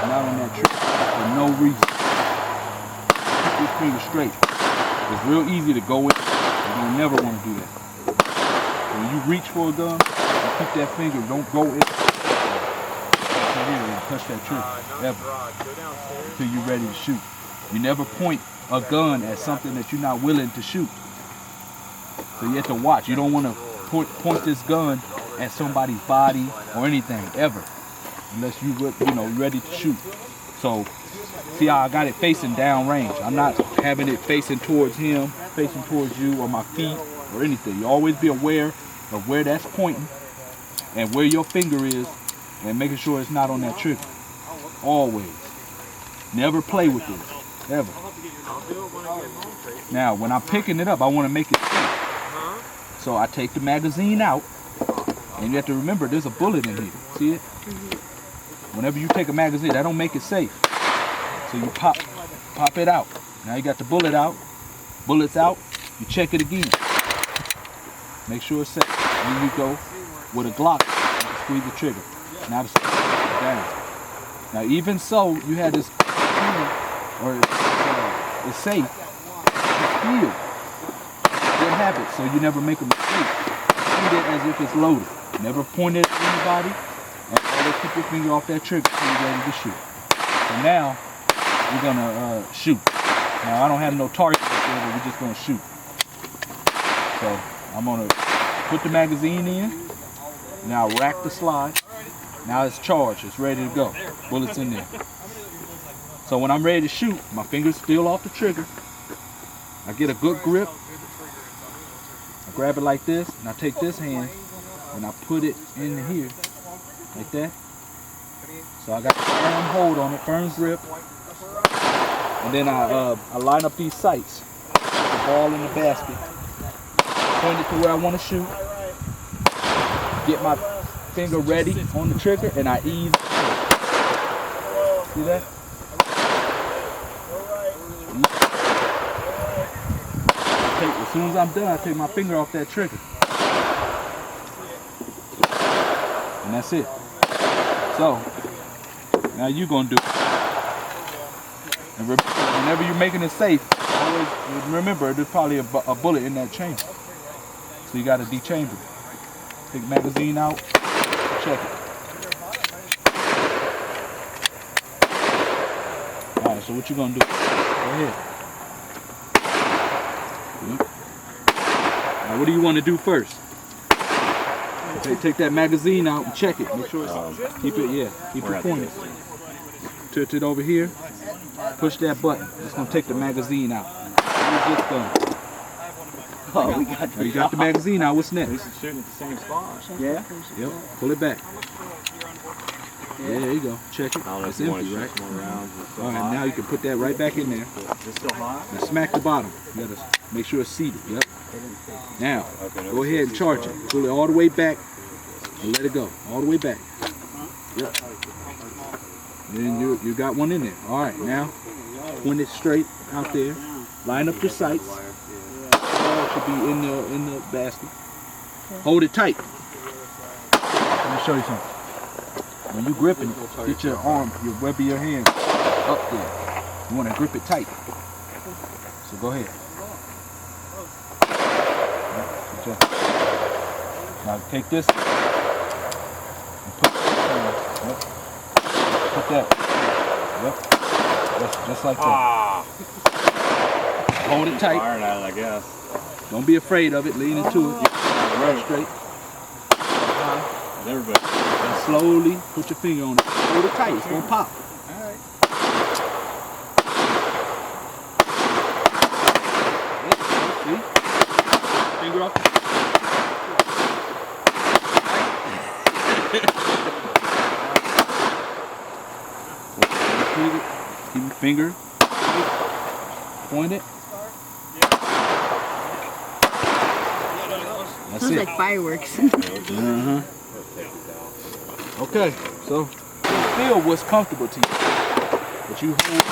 not on that trigger for no reason. Keep this finger straight. It's real easy to go in. You don't never want to do that. When you reach for a gun, you keep that finger, don't go in. And touch that trigger, ever, until you're ready to shoot. You never point a gun at something that you're not willing to shoot. So you have to watch. You don't want to point this gun at somebody's body or anything, ever, unless you ready to shoot. So see how I got it facing down range. I'm not having it facing towards him, facing towards you, or my feet, or anything. You always be aware of where that's pointing and where your finger is, and making sure it's not on that trigger. Always. Never play with this. Ever. Now, when I'm picking it up, I want to make it safe. So I take the magazine out, and you have to remember there's a bullet in here. See it? Whenever you take a magazine, that don't make it safe. So you pop it out. Now you got the bullet out. Bullet's out. You check it again. Make sure it's safe. Then you go with a Glock and squeeze the trigger. Now it's down. Now even so, you had this or it's safe. It's sealed. Good habit, so you never make a mistake. Treat it as if it's loaded. Never point it at anybody, and always keep your finger off that trigger until you're ready to shoot. So now we're gonna shoot. Now I don't have no target there, but we're just gonna shoot. So I'm gonna put the magazine in. Now rack the slide. Now it's charged, it's ready to go. Bullets in there. So when I'm ready to shoot, my finger's still off the trigger. I get a good grip. I grab it like this, and I take this hand, and I put it in here, like that. So I got a firm hold on it, firm grip. And then I line up these sights. The ball in the basket. Point it to where I want to shoot. Get my finger ready on the trigger, and I ease. See that? As soon as I'm done, I take my finger off that trigger. And that's it. So, now you're going to do it. And whenever you're making it safe, always remember there's probably a bullet in that chamber. So you got to dechamber it. Take the magazine out, check it. Alright, so what you going to do? Go ahead. Now, what do you want to do first? Take that magazine out and check it. Make sure it's keep it pointed. Tilt it over here. Push that button. It's gonna take the magazine out. Oh, we got you got the magazine out. What's next? At least it's shooting at the same spot. Yeah. Yep. Pull it back. Yeah, there you go. Check it. It's empty, right? All right. Now you can put that right back in there. Is it still hot? Now smack the bottom. You gotta make sure it's seated. Yep. Now, go ahead and charge it. Pull it all the way back and let it go. All the way back. Yep. Then you got one in there. All right, now point it straight out there. Line up your sights. It should be in the basket. Hold it tight. Let me show you something. When you gripping it, get your arm, your web of your hand up there. You want to grip it tight. So go ahead. Now take this and put that. Yep. Just like that. Hold it tight. Fired at it, I guess. Don't be afraid of it. Lean into it. Right straight. Everybody. And slowly put your finger on it. Hold it tight. It's gonna pop. All right. See? Finger off. Keep your finger pointed. That's Sounds it. like fireworks. Okay, so feel what's comfortable to you. But you hold.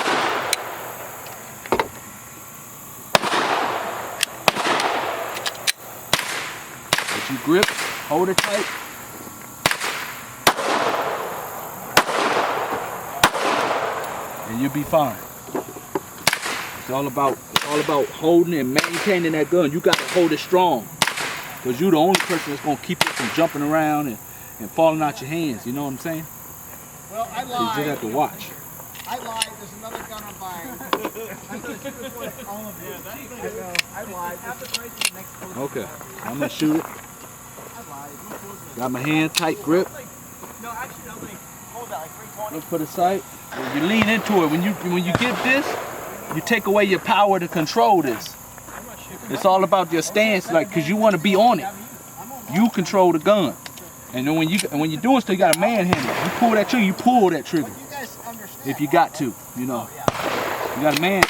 But you grip, hold it tight. and you'll be fine. It's all about holding and maintaining that gun. You gotta hold it strong, because you're the only person that's gonna keep it from jumping around and falling out your hands. You know what I'm saying? Well, I lied. So you just have to watch. I lied. There's another gun I'm buying. I lied. Okay, I'm gonna shoot it. Got my hand tight grip. No, actually, hold that like 320. Look for the sight. When you lean into it, when you get this, you take away your power to control this. It's all about your stance, like, cause you want to be on it. You control the gun, and then when you're doing stuff, you got to manhandle it. You pull that trigger, you pull that trigger. If you got to, you know, you got to man.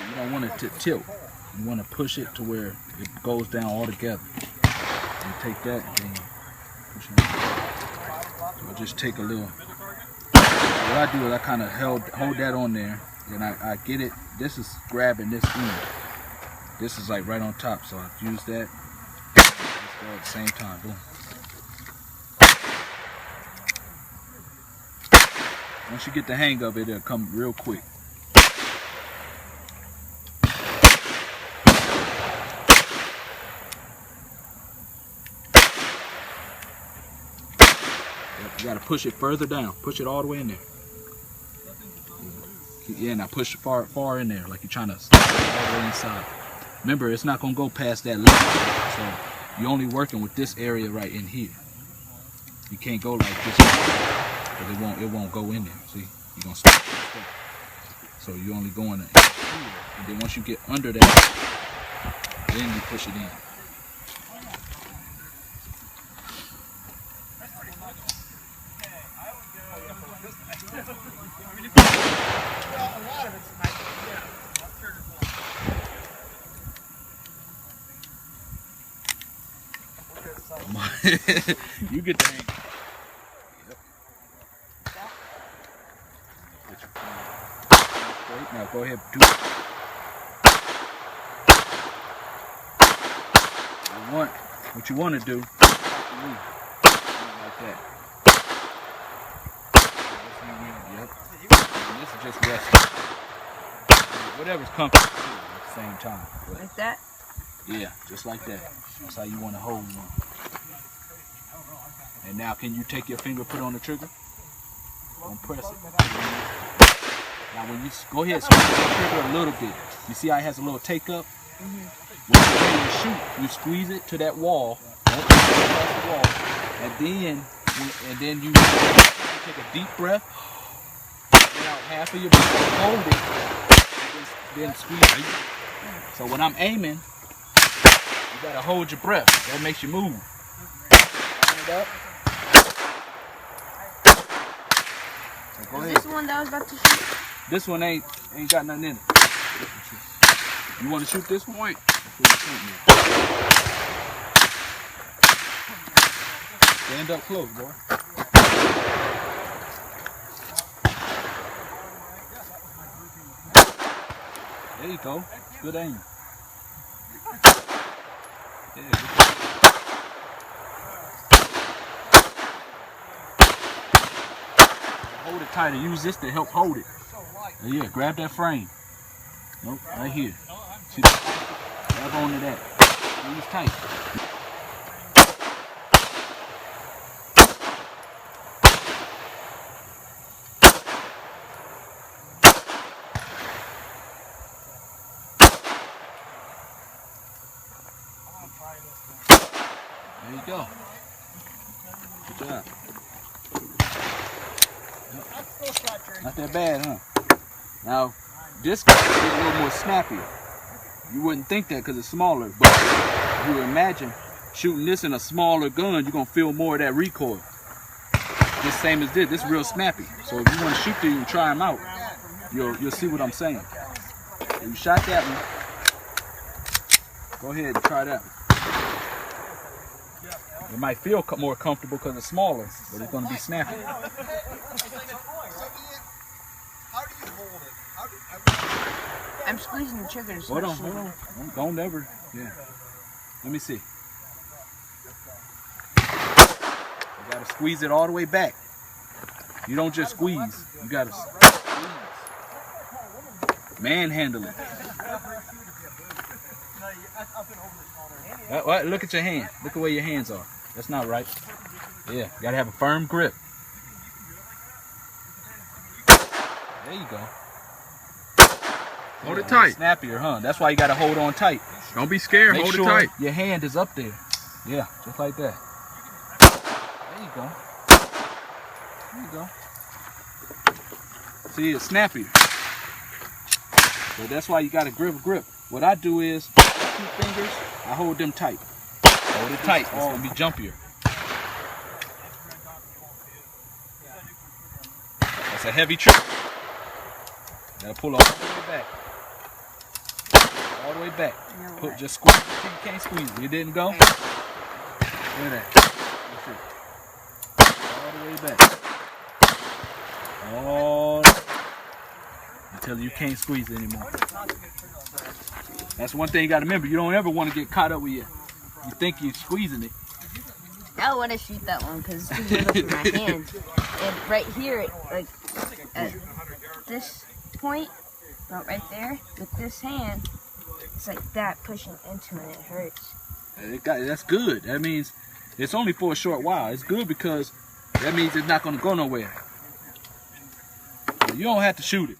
You don't want it to tilt. You want to push it to where it goes down all together. You take that and then push it. So I just take a little. What I do is I kind of hold that on there, and I get it. This is grabbing this end. This is like right on top, so I use that. Let's go at the same time. Boom. Once you get the hang of it, it'll come real quick. You gotta push it further down. Push it all the way in there. Yeah, now push it far in there, like you're trying to slide it all the way inside. Remember, it's not gonna go past that level, so you're only working with this area right in here. You can't go like this, because it won't go in there. See, you're gonna stop. So you're only going in here, and then once you get under that, then you push it in. You get the hang. Yep. Now go ahead, do it. What you want to do, like that. Yep. And this is just resting. Whatever's comfortable at the same time. But like that? Yeah, just like that. That's how you want to hold one. And now, can you take your finger, put on the trigger? Don't press it. Now, when you go ahead, squeeze the trigger a little bit. You see how it has a little take up? When you're ready to shoot, you squeeze it to that wall. Don't push it across the wall. And then you take a deep breath. Let out half of your breath. Hold it. Then squeeze it. So when I'm aiming, you gotta hold your breath. That makes you move. Open it up. So go ahead. This one that I was about to shoot? This one ain't got nothing in it. You want to shoot this one? Wait. Stand up close, boy. There you go. Good aim. Yeah, good. Hold it tighter. Use this to help hold it. Yeah, grab that frame. Nope, right here. See that? Grab onto that. Squeeze tight. There you go. Good job. Not that bad, huh? Now, this guy is a little more snappier. You wouldn't think that because it's smaller, but if you imagine shooting this in a smaller gun, you're going to feel more of that recoil. Just same as this. This is real snappy. So if you want to shoot these and try them out, you'll see what I'm saying. If you shot that one, go ahead and try that one. It might feel more comfortable because it's smaller, but it's going to be snappy. How do you hold it? I'm squeezing the trigger. Hold on. Don't ever. Yeah. Let me see. You gotta squeeze it all the way back. You don't just squeeze. You gotta squeeze. Manhandle it. Look at your hand. Look at where your hands are. That's not right. Yeah, you gotta have a firm grip. There you go. Hold it tight. Snappier, huh? That's why you gotta hold on tight. Don't be scared. Make Hold sure it tight. your hand is up there. Yeah, just like that. There you go. There you go. See, it's snappier. So that's why you gotta grip. What I do is, 2 fingers, I hold them tight. Hold it tight. It's gonna be jumpier. That's a heavy trick. Gotta pull all the way back. All the way back. Just squeeze it till you can't squeeze it. It didn't go? Look at that. That's it. All the way back. All until you can't squeeze it anymore. That's one thing you gotta remember. You don't ever want to get caught up with you think you're squeezing it. I don't want to shoot that one because it's too little for my hand. And right here, like at this point, about right there, with this hand, it's like that pushing into it. It hurts. That's good. That means it's only for a short while. It's good because that means it's not going to go nowhere. You don't have to shoot it.